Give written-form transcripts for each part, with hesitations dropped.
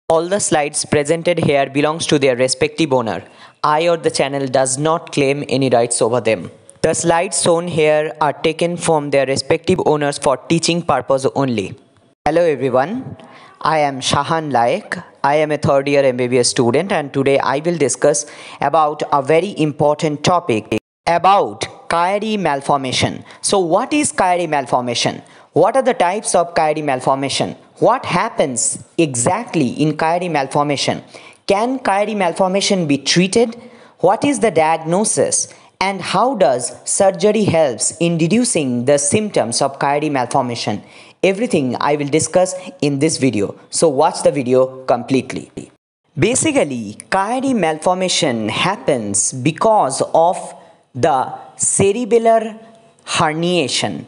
All the slides presented here belongs to their respective owner. I or the channel does not claim any rights over them. The slides shown here are taken from their respective owners for teaching purpose only. Hello everyone, I am Shahan Laik. I am a third year MBBS student and today I will discuss about a very important topic about Chiari malformation. So what is Chiari malformation? What are the types of Chiari malformation? What happens exactly in Chiari malformation? Can Chiari malformation be treated? What is the diagnosis? And how does surgery helps in reducing the symptoms of Chiari malformation? Everything I will discuss in this video. So watch the video completely. Basically, Chiari malformation happens because of the cerebellar herniation.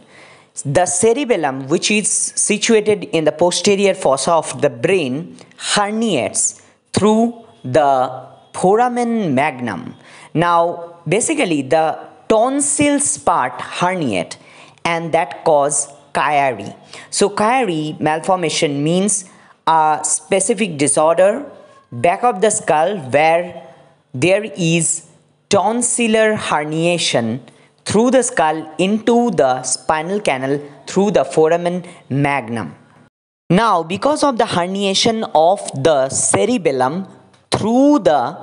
The cerebellum, which is situated in the posterior fossa of the brain, herniates through the foramen magnum. Now, basically, the tonsils part herniate and that cause Chiari. So, Chiari malformation means a specific disorder back of the skull where there is tonsillar herniation through the skull into the spinal canal through the foramen magnum. Now, because of the herniation of the cerebellum through the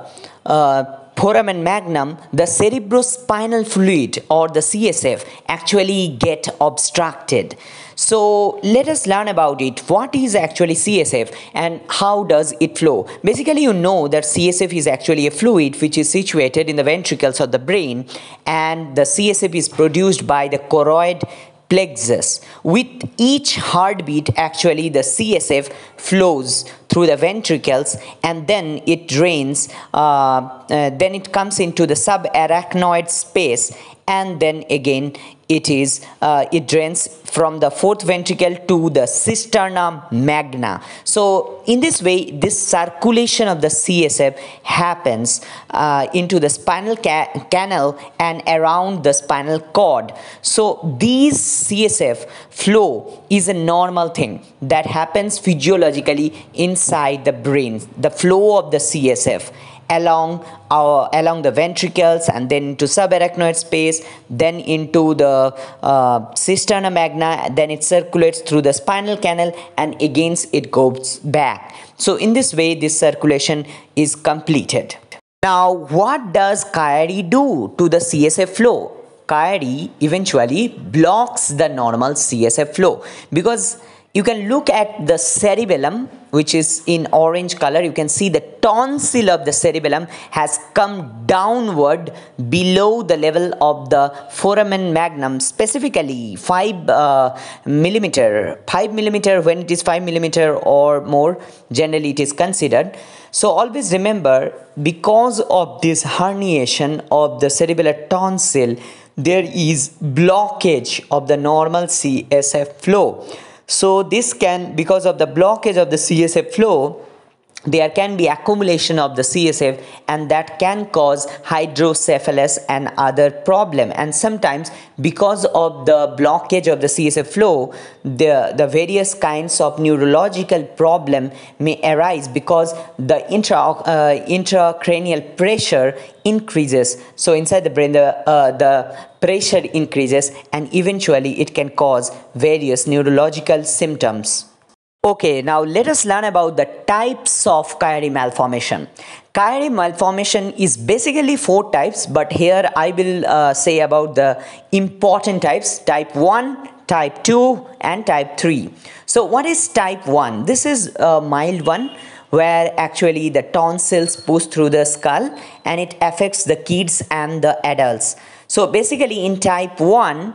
foramen magnum, the cerebrospinal fluid or the CSF actually get obstructed. So let us learn about it. What is actually CSF and how does it flow? Basically, you know that CSF is actually a fluid which is situated in the ventricles of the brain, and the CSF is produced by the choroid plexus. With each heartbeat, actually the CSF flows through the ventricles and then it drains, then it comes into the subarachnoid space, and then again it drains from the fourth ventricle to the cisterna magna. So in this way, this circulation of the CSF happens into the spinal canal and around the spinal cord. So these CSF flow is a normal thing that happens physiologically inside the brain. The flow of the CSF along the ventricles and then into subarachnoid space, then into the cisterna magna, then it circulates through the spinal canal and again it goes back. So in this way this circulation is completed. Now what does Chiari do to the CSF flow? Chiari eventually blocks the normal CSF flow, because you can look at the cerebellum, which is in orange color. You can see the tonsil of the cerebellum has come downward below the level of the foramen magnum, specifically 5 millimeter. 5 millimeter, when it is 5 millimeter or more, generally it is considered. So always remember, because of this herniation of the cerebellar tonsil, there is blockage of the normal CSF flow. So this can, because of the blockage of the CSF flow, there can be accumulation of the CSF and that can cause hydrocephalus and other problem. And sometimes because of the blockage of the CSF flow, the various kinds of neurological problem may arise because the intracranial pressure increases. So inside the brain the pressure increases and eventually it can cause various neurological symptoms. Okay, now let us learn about the types of Chiari malformation. Chiari malformation is basically 4 types, but here I will say about the important types: type 1, type 2 and type 3. So what is type 1? This is a mild one where actually the tonsils push through the skull and it affects the kids and the adults. So basically in type 1,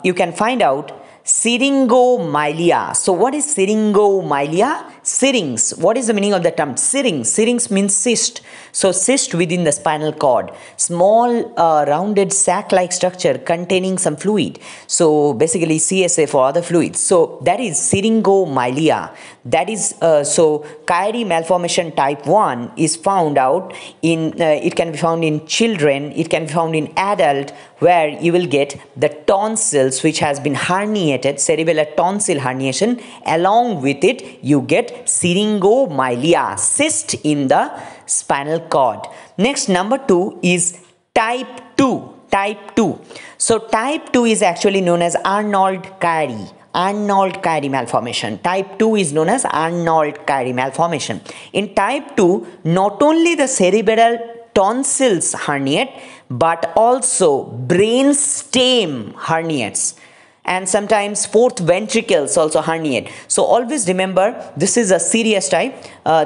you can find out syringomyelia. So what is syringomyelia? Syrinx. What is the meaning of the term syrinx? Syrinx means cyst. So cyst within the spinal cord. Small rounded sac-like structure containing some fluid. So basically CSF or other fluids. So that is syringomyelia. That is so Chiari malformation type 1 is found out in it can be found in children, it can be found in adult, where you will get the tonsils which has been herniated, cerebellar tonsil herniation. Along with it you get get syringomyelia, cyst in the spinal cord. Next, number 2 is type 2. Type 2. So type 2 is actually known as Arnold-Chiari. Arnold-Chiari malformation. Type 2 is known as Arnold-Chiari malformation. In type 2, not only the cerebral tonsils herniate, but also brain stem herniates, and sometimes fourth ventricles also herniate. So always remember, this is a serious type.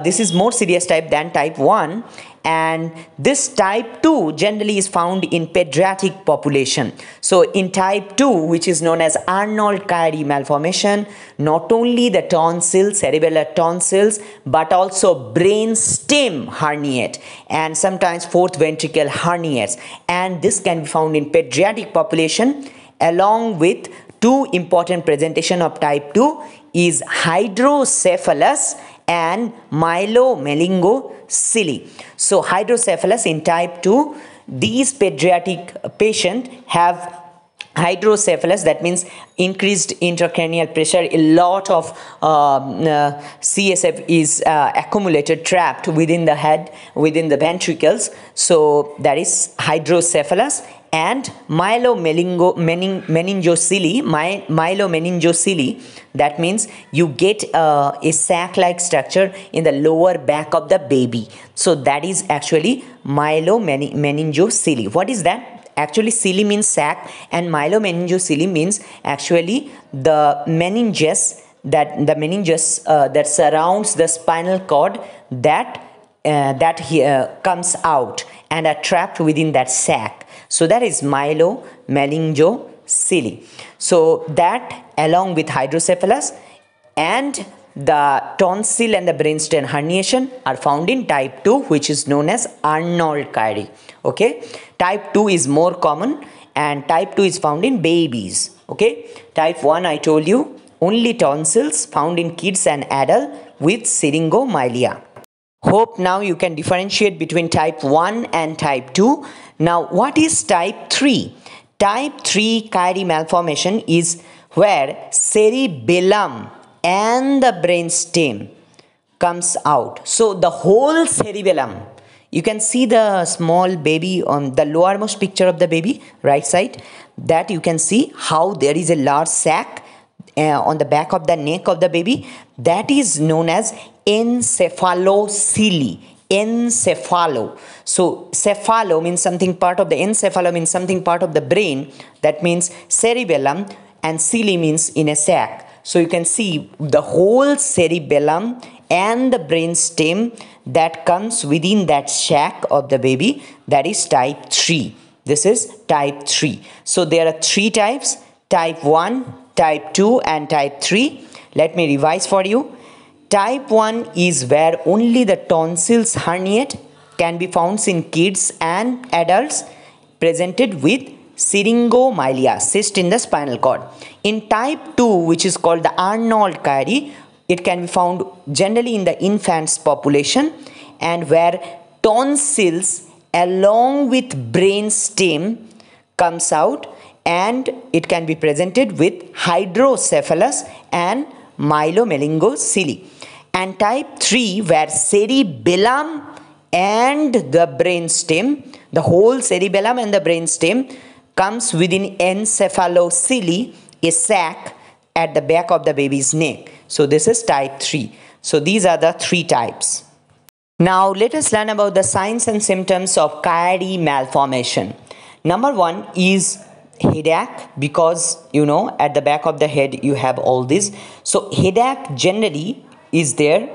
This is more serious type than type 1, and this type 2 generally is found in pediatric population. So in type 2, which is known as Arnold-Chiari malformation, not only the tonsils, cerebellar tonsils, but also brain stem herniate and sometimes fourth ventricle herniates, and this can be found in pediatric population. Along with two important presentation of type 2 is hydrocephalus and myelomeningocele. So hydrocephalus in type 2, these pediatric patients have hydrocephalus, that means increased intracranial pressure. A lot of CSF is accumulated, trapped within the head, within the ventricles. So that is hydrocephalus. And myelomeningocele, that means you get a sac-like structure in the lower back of the baby. So that is actually myelomeningocele. What is that? Actually, cele means sac, and myelomeningocele means actually the meninges, that surrounds the spinal cord that comes out and are trapped within that sac. So that is myelomeningocele. So that, along with hydrocephalus and the tonsil and the brainstem herniation, are found in type 2, which is known as Arnold-Chiari. Okay, type 2 is more common, and type 2 is found in babies. Okay, type 1, I told you, only tonsils, found in kids and adults with syringomyelia. Hope now you can differentiate between type 1 and type 2. Now, what is type 3? Type 3 Chiari malformation is where cerebellum and the brainstem comes out. So the whole cerebellum, you can see the small baby on the lowermost picture of the baby, right side, that you can see how there is a large sac on the back of the neck of the baby. That is known as encephalocele. Encephalo. So cephalo means something part of the encephalo means something part of the brain. That means cerebellum, and cele means in a sac. So you can see the whole cerebellum and the brain stem that comes within that sac of the baby. That is type 3. This is type 3. So there are 3 types: type 1, type 2 and type 3. Let me revise for you. Type 1 is where only the tonsils herniate, can be found in kids and adults, presented with syringomyelia, cyst in the spinal cord. In type 2, which is called the Arnold-Chiari, it can be found generally in the infants population, and where tonsils along with brain stem comes out, and it can be presented with hydrocephalus and myelomeningocele. And type 3, where cerebellum and the brainstem, the whole cerebellum and the brainstem comes within encephalocele, a sac at the back of the baby's neck. So this is type 3. So these are the 3 types. Now let us learn about the signs and symptoms of Chiari malformation. Number 1 is headache, because at the back of the head you have all this. So headache generally is there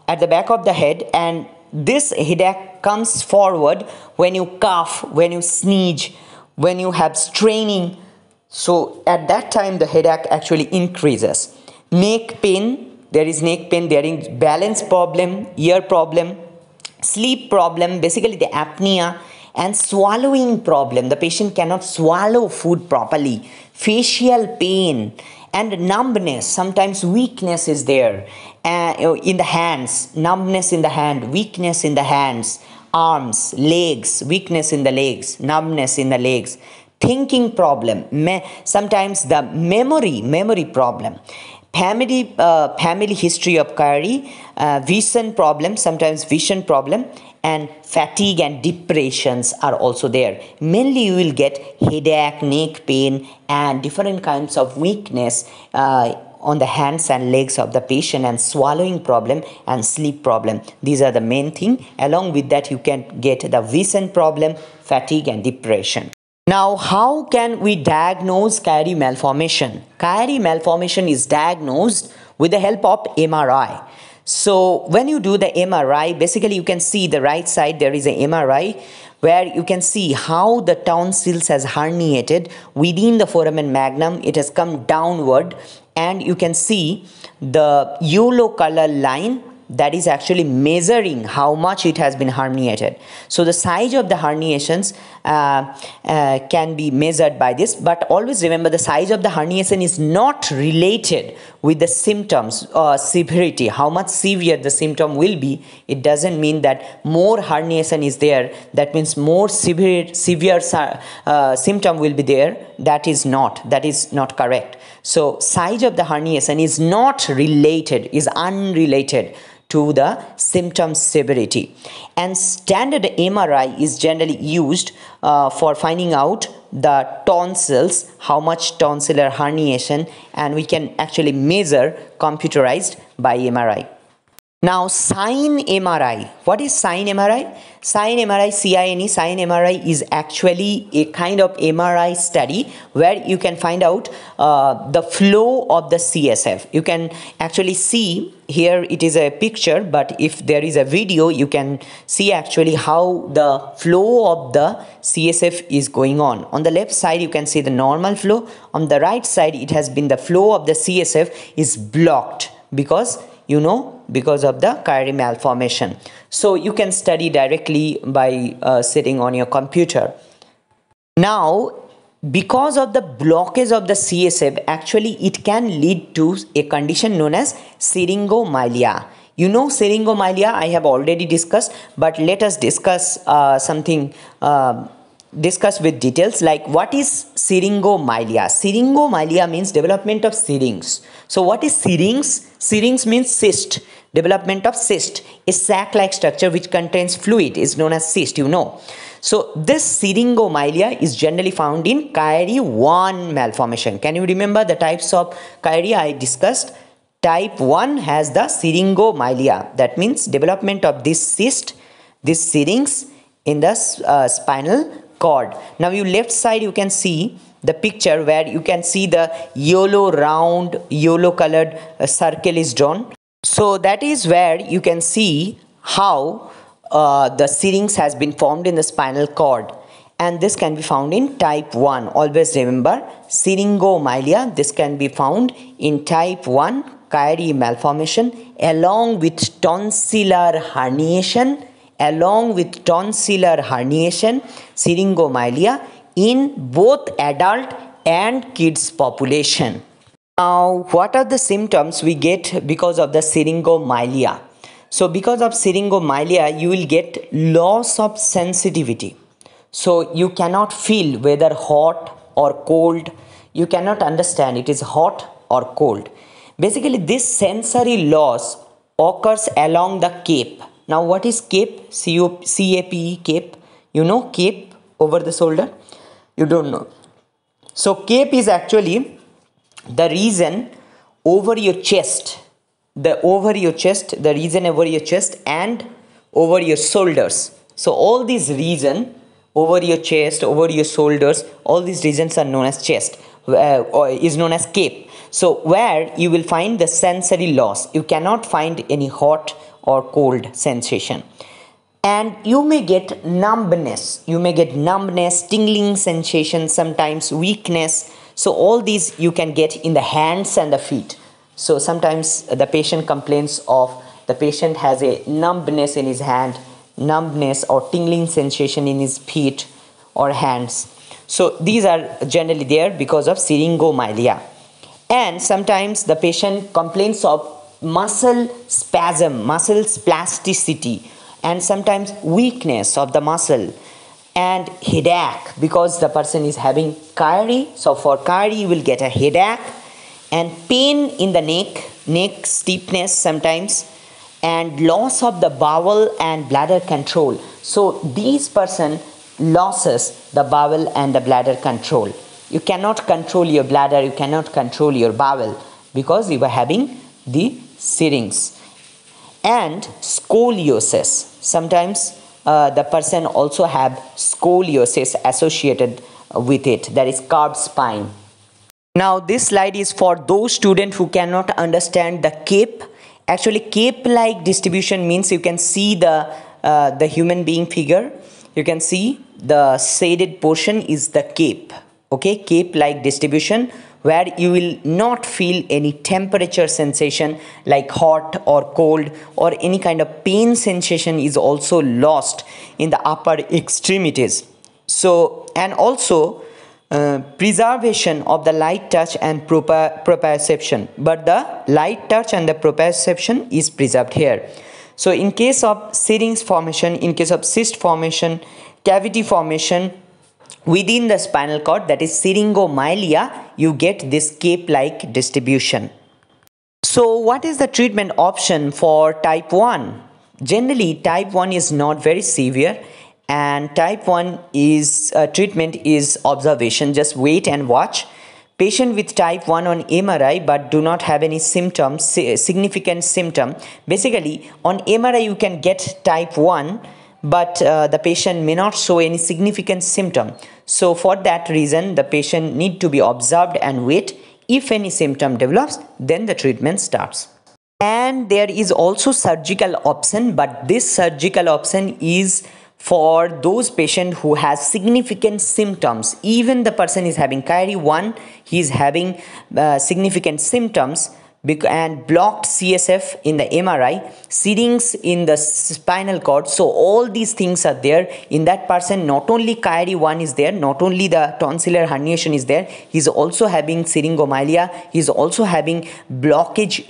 at the back of the head, and this headache comes forward when you cough, when you sneeze, when you have straining. So at that time the headache actually increases. Neck pain, there is neck pain, there is balance problem, ear problem, sleep problem, basically the apnea, and swallowing problem. The patient cannot swallow food properly. Facial pain and numbness, sometimes weakness is there in the hands, numbness in the hand, weakness in the hands, arms, legs, weakness in the legs, numbness in the legs, thinking problem, sometimes the memory problem, Family history of Kyrie, vision problem, sometimes vision problem, and fatigue and depressions are also there. Mainly you will get headache, neck pain, and different kinds of weakness on the hands and legs of the patient, and swallowing problem and sleep problem. These are the main thing. Along with that, you can get the vision problem, fatigue, and depression. Now, how can we diagnose Kyrie malformation? Kyrie malformation is diagnosed with the help of MRI. So, when you do the MRI, basically you can see the right side, there is a MRI where you can see how the tonsils has herniated within the foramen magnum. It has come downward, and you can see the yellow color line that is actually measuring how much it has been herniated. So the size of the herniations can be measured by this, but always remember the size of the herniation is not related with the symptoms or severity, how much severe the symptom will be. It doesn't mean that more herniation is there, that means more severe symptom will be there. That is not correct. So size of the herniation is not related, is unrelated to the symptom severity. And standard MRI is generally used for finding out the tonsils, how much tonsillar herniation, and we can actually measure computerized by MRI. Now, sign MRI. What is sign MRI? Sign MRI, CINE, sign MRI is actually a kind of MRI study where you can find out the flow of the CSF. You can actually see here, it is a picture, but if there is a video, you can see actually how the flow of the CSF is going on. On the left side, you can see the normal flow. On the right side, it has been the flow of the CSF is blocked because of the Kyrie malformation. So you can study directly by sitting on your computer. Now, because of the blockage of the CSF, actually it can lead to a condition known as syringomyelia. Syringomyelia I have already discussed, but let us discuss discuss with details, like what is syringomyelia. Syringomyelia means development of syrinx. So what is syrinx? Syrinx means cyst, development of cyst. A sac-like structure which contains fluid is known as cyst, So this syringomyelia is generally found in Kyrie 1 malformation. Can you remember the types of Kyrie I discussed? Type 1 has the syringomyelia. That means development of this cyst, this syrinx in the spinal cord. Now you left side, you can see the picture where you can see the yellow colored circle is drawn. So that is where you can see how the syrinx has been formed in the spinal cord, and this can be found in type 1. Always remember, syringomyelia, this can be found in type 1 Kyrie malformation along with tonsillar herniation, syringomyelia in both adult and kids population. Now, what are the symptoms we get because of the syringomyelia? So because of syringomyelia, you will get loss of sensitivity. So you cannot feel whether hot or cold. You cannot understand it is hot or cold. Basically, this sensory loss occurs along the cape. Now, what is cape? C-A-P-E, cape. Cape over the shoulder? You don't know. So cape is actually the region over your chest, the region over your chest and over your shoulders. So all these region over your chest, over your shoulders, all these regions are known as chest, or is known as cape. So where you will find the sensory loss, you cannot find any hot or cold sensation. And you may get numbness, tingling sensation, sometimes weakness. So all these you can get in the hands and the feet. So sometimes the patient complains of the patient has a numbness in his hand, numbness or tingling sensation in his feet or hands. So these are generally there because of syringomyelia. And sometimes the patient complains of muscle spasm, muscle spasticity, and sometimes weakness of the muscle and headache because the person is having Kyrie. So for Kyrie you will get a headache and pain in the neck stiffness sometimes, and loss of the bowel and bladder control. So these person losses the bowel and the bladder control. You cannot control your bladder, you cannot control your bowel because you are having the syrinx. And scoliosis, sometimes the person also have scoliosis associated with it, that is curved spine. Now this slide is for those students who cannot understand the cape. Actually, cape like distribution means you can see the human being figure. You can see the shaded portion is the cape. Okay, cape like distribution, where you will not feel any temperature sensation like hot or cold, or any kind of pain sensation is also lost in the upper extremities. So, and also preservation of the light touch and proprioception, but the light touch and the proprioception is preserved here. So in case of syrinx formation, in case of cyst formation, cavity formation within the spinal cord, that is syringomyelia, you get this cape like distribution. So what is the treatment option for type 1? Generally type 1 is not very severe, and type 1 is treatment is observation, just wait and watch. Patient with type 1 on MRI but do not have any symptoms, significant symptom. Basically on MRI you can get type 1, but the patient may not show any significant symptom. So for that reason the patient need to be observed and wait. If any symptom develops, then the treatment starts. And there is also surgical option, but this surgical option is for those patients who has significant symptoms. Even the person is having Chiari 1, he is having significant symptoms, and blocked CSF in the MRI, syrinx in the spinal cord. So all these things are there in that person. Not only Chiari 1 is there, not only the tonsillar herniation is there, he's also having syringomyelia, he's also having blockage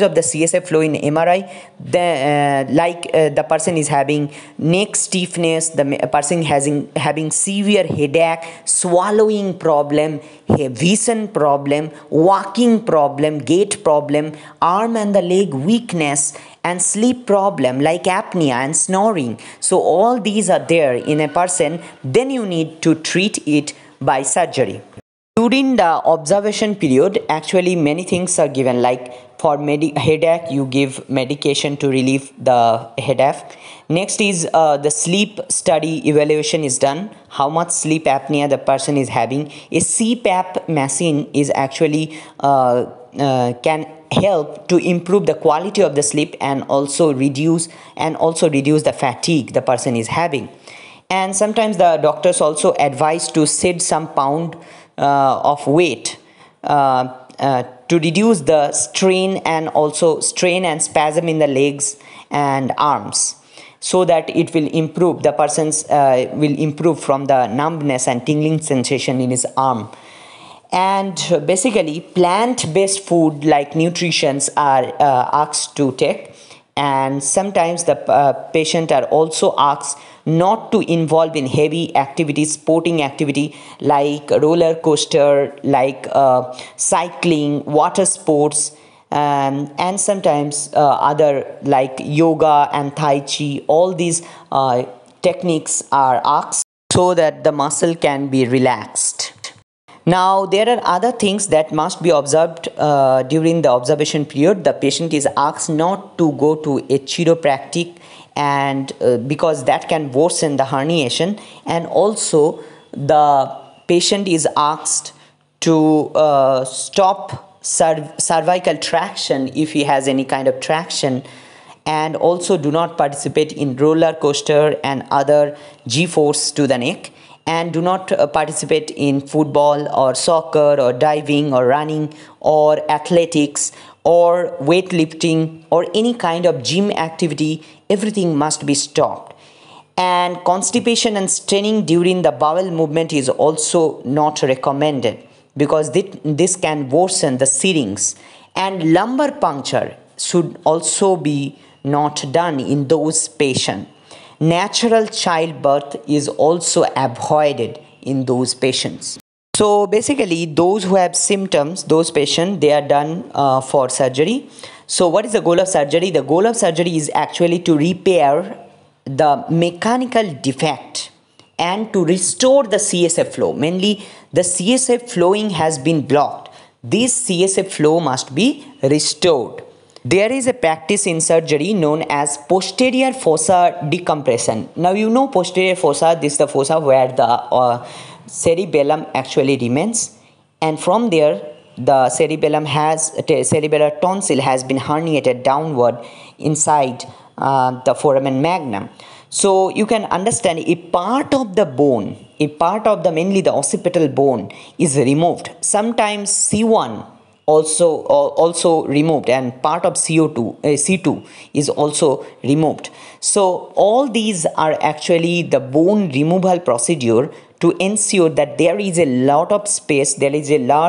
of the CSF flow in MRI. The person is having neck stiffness, the person having severe headache, swallowing problem, vision problem, walking problem, gait problem, arm and the leg weakness, and sleep problem like apnea and snoring. So all these are there in a person, then you need to treat it by surgery. During the observation period, actually many things are given, like for headache you give medication to relieve the headache. Next is the sleep study evaluation is done, how much sleep apnea the person is having. A CPAP machine is actually can help to improve the quality of the sleep and also reduce the fatigue the person is having. And sometimes the doctors also advise to shed some pound of weight to reduce the strain and spasm in the legs and arms, so that it will improve, the person's will improve from the numbness and tingling sensation in his arm. And basically plant-based food like nutritions are asked to take, and sometimes the patient are also asked not to involve in heavy activities, sporting activity like roller coaster, like cycling, water sports, and sometimes other like yoga and tai chi. All these techniques are asked so that the muscle can be relaxed. Now there are other things that must be observed during the observation period. The patient is asked not to go to a chiropractic, and because that can worsen the herniation, and also the patient is asked to stop cervical traction if he has any kind of traction, and also do not participate in roller coaster and other G-force to the neck, and do not participate in football or soccer or diving or running or athletics or weightlifting or any kind of gym activity. Everything must be stopped. And constipation and straining during the bowel movement is also not recommended, because this can worsen the syrinx. And lumbar puncture should also be not done in those patients. Natural childbirth is also avoided in those patients. So basically, those who have symptoms, those patients, they are done for surgery. So what is the goal of surgery? The goal of surgery is actually to repair the mechanical defect and to restore the CSF flow. Mainly, the CSF flowing has been blocked. This CSF flow must be restored. There is a practice in surgery known as posterior fossa decompression. Now you know posterior fossa, this is the fossa where the cerebellum actually remains, and from there the cerebellar tonsil has been herniated downward inside the foramen magnum. So you can understand a part of the bone, mainly the occipital bone is removed. Sometimes C1 also removed, and part of C2 is also removed. So all these are actually the bone removal procedure to ensure that there is a large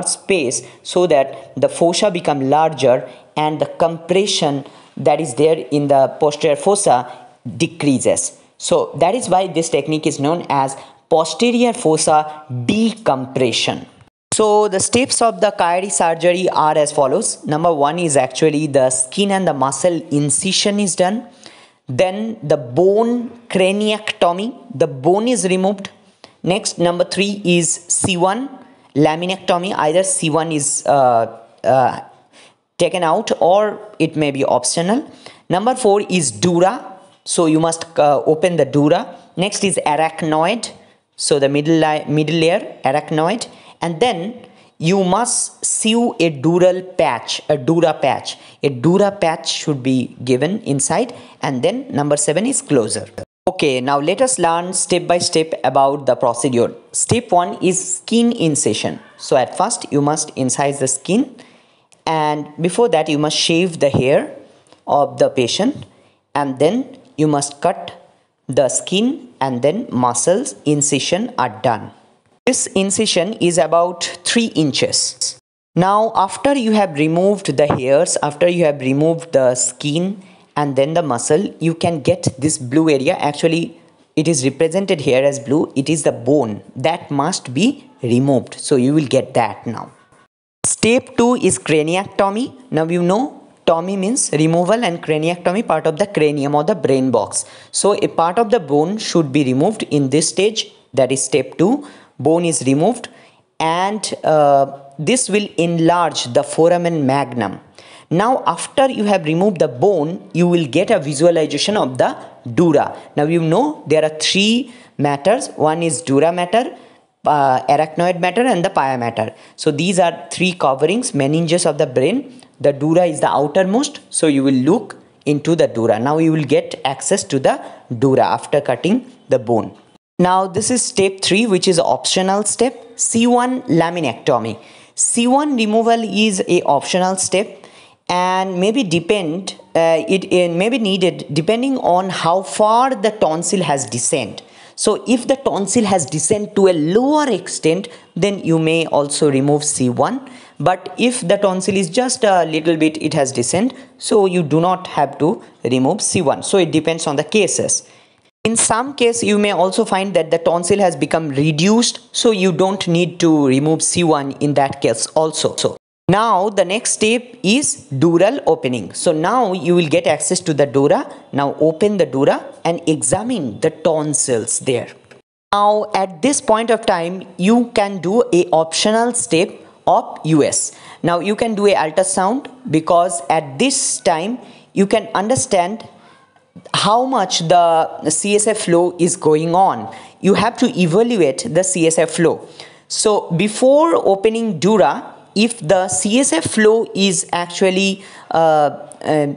space so that the fossa become larger and the compression that is there in the posterior fossa decreases. So that is why this technique is known as posterior fossa decompression. So the steps of the Kyrie surgery are as follows. Number one is actually the skin and the muscle incision is done. Then the bone craniectomy, the bone is removed. Next, number 3 is C1 laminectomy. Either C1 is taken out or it may be optional. Number 4 is dura. So you must open the dura. Next is arachnoid. So the middle layer, arachnoid. And then you must sew a dura patch. A dura patch should be given inside. And then number 7 is closure. Okay, now let us learn step by step about the procedure. Step 1 is skin incision. So at first you must incise the skin, and before that you must shave the hair of the patient, and then you must cut the skin, and then muscles incision are done. This incision is about 3 inches. Now after you have removed the hairs, after you have removed the skin and then the muscle, you can get this blue area. Actually it is represented here as blue. It is the bone that must be removed. So you will get that now. Step 2 is craniectomy. Now you know tomy means removal and craniectomy part of the cranium or the brain box. So a part of the bone should be removed in this stage, that is step 2. Bone is removed, and this will enlarge the foramen magnum. Now after you have removed the bone, you will get a visualization of the dura. Now you know there are 3 matters. One is dura matter, arachnoid matter, and the pia matter. So these are 3 coverings, meninges of the brain. The dura is the outermost, so you will look into the dura. Now you will get access to the dura after cutting the bone. Now this is step 3, which is optional step, C1 laminectomy. C1 removal is a optional step and may be needed depending on how far the tonsil has descended. So if the tonsil has descended to a lower extent, then you may also remove C1. But if the tonsil is just a little bit, it has descended, so you do not have to remove C1. So it depends on the cases. In some case, you may also find that the tonsil has become reduced, so you don't need to remove C1 in that case also. So now the next step is dural opening. So now you will get access to the dura. Now open the dura and examine the tonsils there. Now at this point of time, you can do a optional step of US. Now you can do a ultrasound, because at this time you can understand how much the CSF flow is going on. You have to evaluate the CSF flow. So before opening dura, if the CSF flow is actually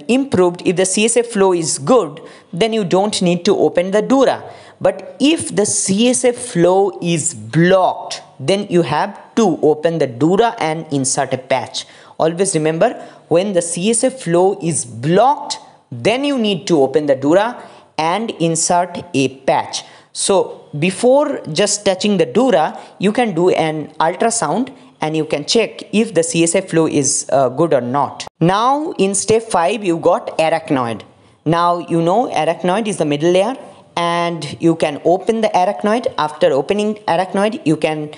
improved, if the CSF flow is good, then you don't need to open the dura. But if the CSF flow is blocked, then you have to open the dura and insert a patch. Always remember, when the CSF flow is blocked, then you need to open the dura and insert a patch. So before just touching the dura, you can do an ultrasound and you can check if the CSF flow is good or not. Now in step 5, you got arachnoid. Now you know arachnoid is the middle layer, and you can open the arachnoid. After opening arachnoid, you can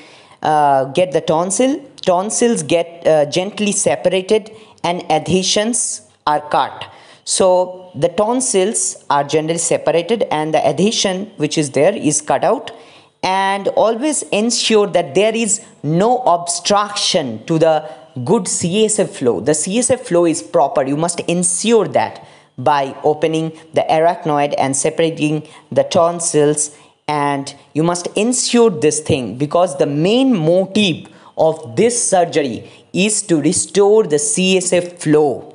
get the tonsils get gently separated and adhesions are cut. So the tonsils are generally separated and the adhesion which is there is cut out, and always ensure that there is no obstruction to the good CSF flow. The CSF flow is proper. You must ensure that by opening the arachnoid and separating the tonsils, and you must ensure this thing because the main motive of this surgery is to restore the CSF flow.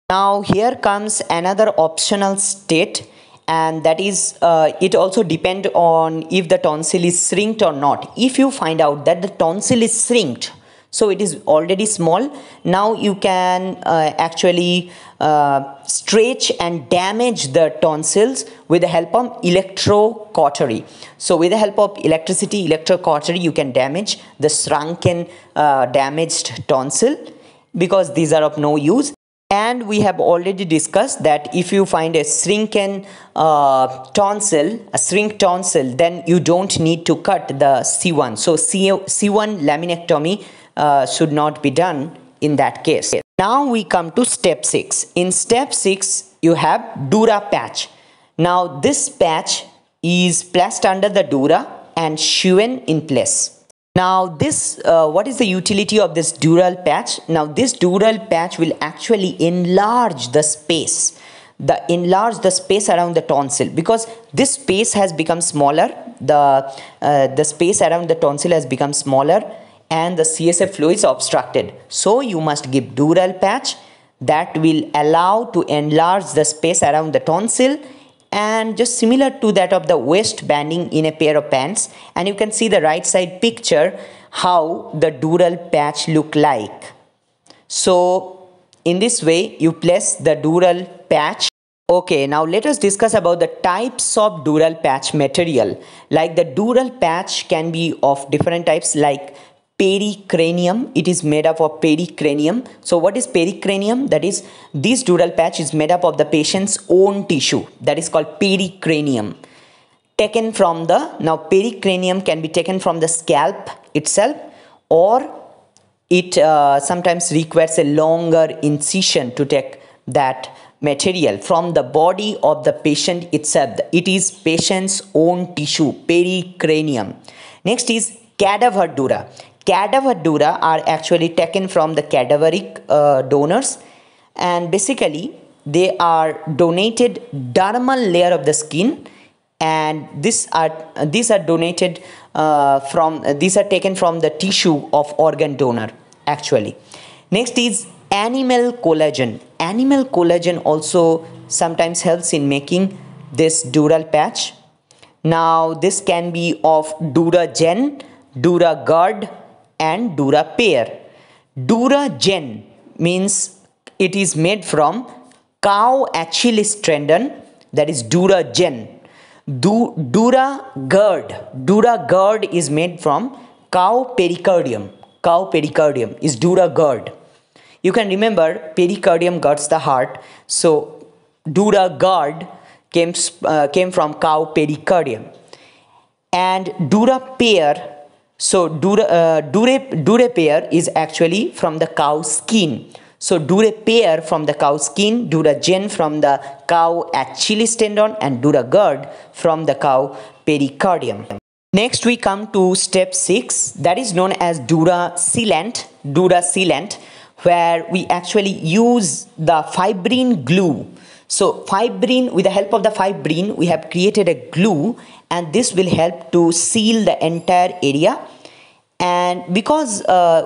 Now here comes another optional state, and that is it also depends on if the tonsil is shrinked or not. If you find out that the tonsil is shrinked, so it is already small, now you can actually stretch and damage the tonsils with the help of electrocautery. So with the help of electrocautery, you can damage the shrunken damaged tonsil, because these are of no use. And we have already discussed that if you find a shrunken tonsil, a shrink tonsil, then you don't need to cut the C1. So C1 laminectomy should not be done in that case. Now we come to step 6. In step 6, you have dura patch. Now this patch is placed under the dura and sewn in place. Now this, what is the utility of this dural patch? Now this dural patch will actually enlarge the space. Enlarge the space around the tonsil, because this space has become smaller. The space around the tonsil has become smaller and the CSF flow is obstructed. So you must give dural patch that will allow to enlarge the space around the tonsil, and just similar to that of the waist banding in a pair of pants. And you can see the right side picture how the dural patch look like. So in this way you place the dural patch. Okay, now let us discuss about the types of dural patch material. Like the dural patch can be of different types, like pericranium. It is made up of pericranium. So what is pericranium? That is, this dural patch is made up of the patient's own tissue. That is called pericranium. Taken from the, now pericranium can be taken from the scalp itself, or it sometimes requires a longer incision to take that material from the body of the patient itself. It is patient's own tissue, pericranium. Next is cadaver dura. Cadaver dura are actually taken from the cadaveric donors, and basically they are donated dermal layer of the skin, and these are donated these are taken from the tissue of organ donor actually. Next is animal collagen. Animal collagen also sometimes helps in making this dural patch. Now this can be of DuraGen, DuraGuard and DuraPair. DuraGen means it is made from cow Achilles tendon, that is DuraGen. DuraGuard is made from cow pericardium. Cow pericardium is DuraGuard. You can remember pericardium guards the heart, so DuraGuard came from cow pericardium. And DuraPair, so DuraPair is actually from the cow skin. So DuraPair from the cow skin, DuraGen from the cow Achilles tendon, and DuraGuard from the cow pericardium. Next we come to step 6, that is known as DuraSealant, where we actually use the fibrin glue. So fibrin, with the help of the fibrin, we have created a glue, and this will help to seal the entire area. And because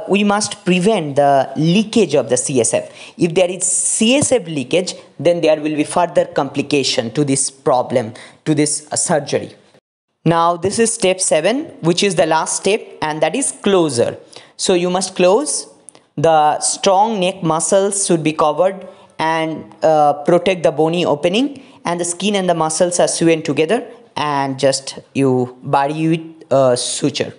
we must prevent the leakage of the CSF. If there is CSF leakage, then there will be further complication to this problem, to this surgery. Now this is step 7, which is the last step, and that is closure. So you must close. The strong neck muscles should be covered and protect the bony opening, and the skin and the muscles are sewn together, and just you bury with suture.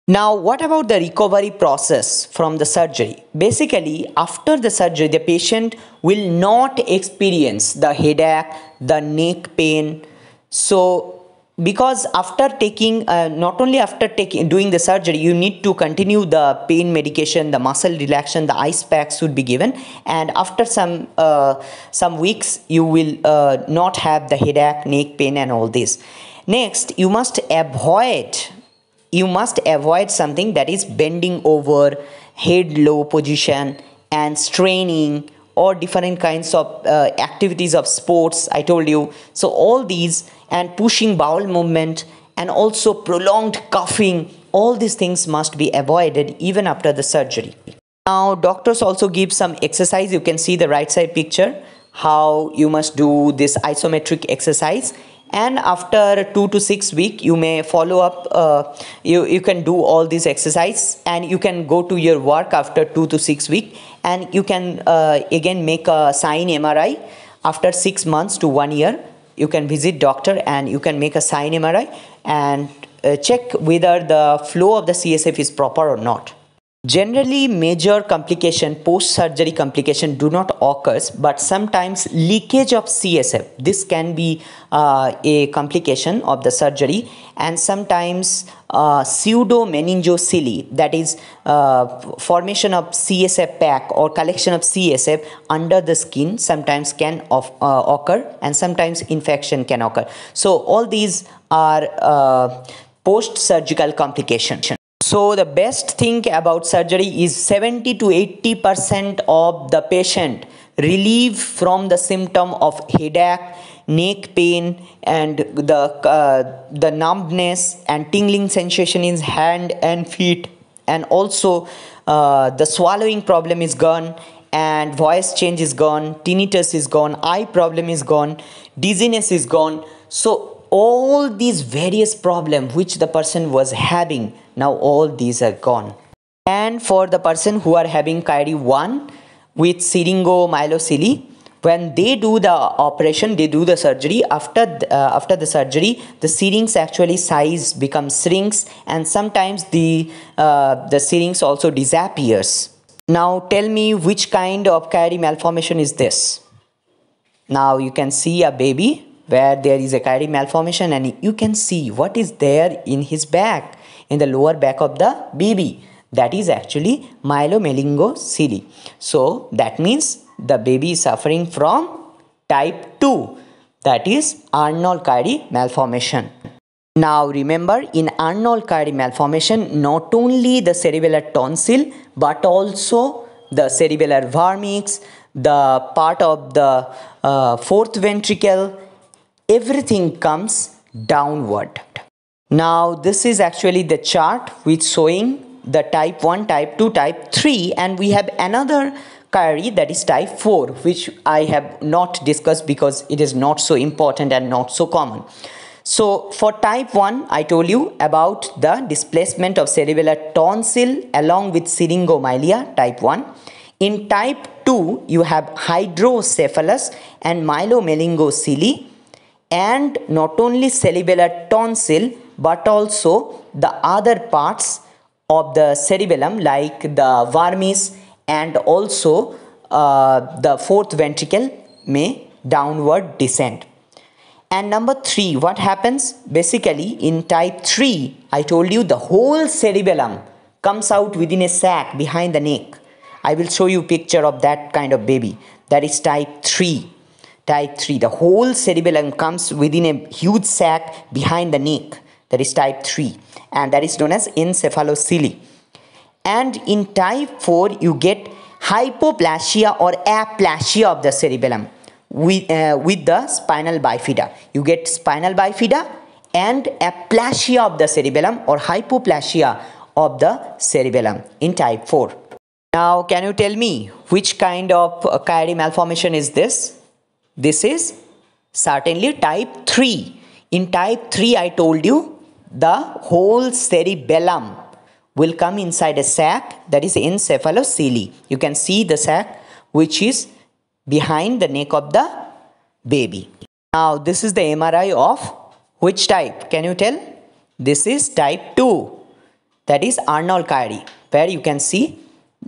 Now what about the recovery process from the surgery? Basically, after the surgery, the patient will not experience the headache, the neck pain. So because after taking not only after doing the surgery, you need to continue the pain medication, the muscle relaxation, the ice packs should be given, and after some weeks you will not have the headache, neck pain and all this. Next, you must avoid something that is bending over, head low position and straining, or different kinds of activities of sports I told you. So all these, and pushing bowel movement, and also prolonged coughing, all these things must be avoided even after the surgery. Now doctors also give some exercise. You can see the right side picture how you must do this isometric exercise, and after 2 to 6 weeks you may follow up. You can do all these exercise, and you can go to your work after 2 to 6 weeks, and you can again make a sign MRI after 6 months to 1 year. You can visit doctor and you can make a sign MRI and check whether the flow of the CSF is proper or not. Generally, major complication, post-surgery complication do not occur, but sometimes leakage of CSF, this can be a complication of the surgery, and sometimes pseudomeningocele, that is formation of CSF pack or collection of CSF under the skin sometimes can occur, and sometimes infection can occur. So all these are post-surgical complications. So the best thing about surgery is 70 to 80% of the patient relieve from the symptom of headache, neck pain, and the numbness and tingling sensation in hand and feet, and also the swallowing problem is gone, and voice change is gone, tinnitus is gone, eye problem is gone, dizziness is gone. So all these various problems which the person was having, now all these are gone. And for the person who are having Chiari 1 with syringomyelocele, when they do the operation, they do the surgery, after the surgery the syrinx actually size becomes shrinks, and sometimes the syrinx also disappears. Now tell me, which kind of Chiari malformation is this? Now you can see a baby where there is a Chiari malformation, and you can see what is there in his back, in the lower back of the baby. That is actually myelomeningocele. So that means the baby is suffering from type 2, that is Arnold-Chiari malformation. Now remember, in Arnold-Chiari malformation, not only the cerebellar tonsil but also the cerebellar vermix, the part of the fourth ventricle, everything comes downward. Now this is actually the chart which showing the type 1, type 2, type 3, and we have another Chiari, that is type 4, which I have not discussed because it is not so important and not so common. So for type 1, I told you about the displacement of cerebellar tonsil along with syringomyelia, type 1. In type 2, you have hydrocephalus and myelomeningocele, and not only cerebellar tonsil but also the other parts of the cerebellum like the vermis, and also the fourth ventricle may downward descend. And number 3, what happens? Basically in type 3, I told you the whole cerebellum comes out within a sac behind the neck. I will show you picture of that kind of baby. That is type 3. Type 3, the whole cerebellum comes within a huge sac behind the neck. That is type 3, and that is known as encephalocele. And in type 4, you get hypoplasia or aplasia of the cerebellum with the spinal bifida. You get spinal bifida and aplasia of the cerebellum or hypoplasia of the cerebellum in type 4. Now can you tell me which kind of Chiari malformation is this? This is certainly type 3. In type 3, I told you the whole cerebellum will come inside a sac, that is encephalocele. You can see the sac which is behind the neck of the baby. Now this is the MRI of which type? Can you tell? This is type 2. That is Arnold-Chiari, where you can see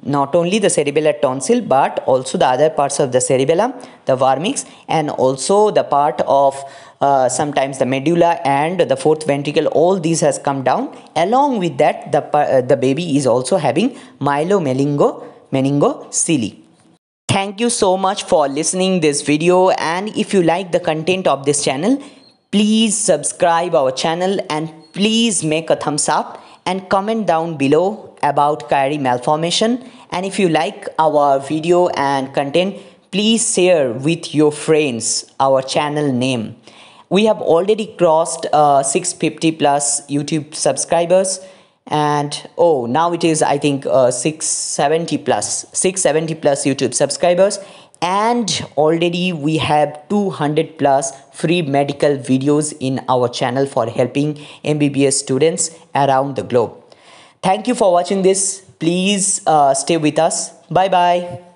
not only the cerebellar tonsil but also the other parts of the cerebellum, the vermix, and also the part of sometimes the medulla and the fourth ventricle, all these has come down. Along with that, the baby is also having meningocele. Thank you so much for listening this video, and if you like the content of this channel, please subscribe our channel and please make a thumbs up and comment down below about Kyrie malformation. And if you like our video and content, please share with your friends our channel name. We have already crossed 650 plus YouTube subscribers, and oh, now it is, I think, 670 plus YouTube subscribers, and already we have 200 plus free medical videos in our channel for helping MBBS students around the globe. Thank you for watching this. Please stay with us. Bye bye.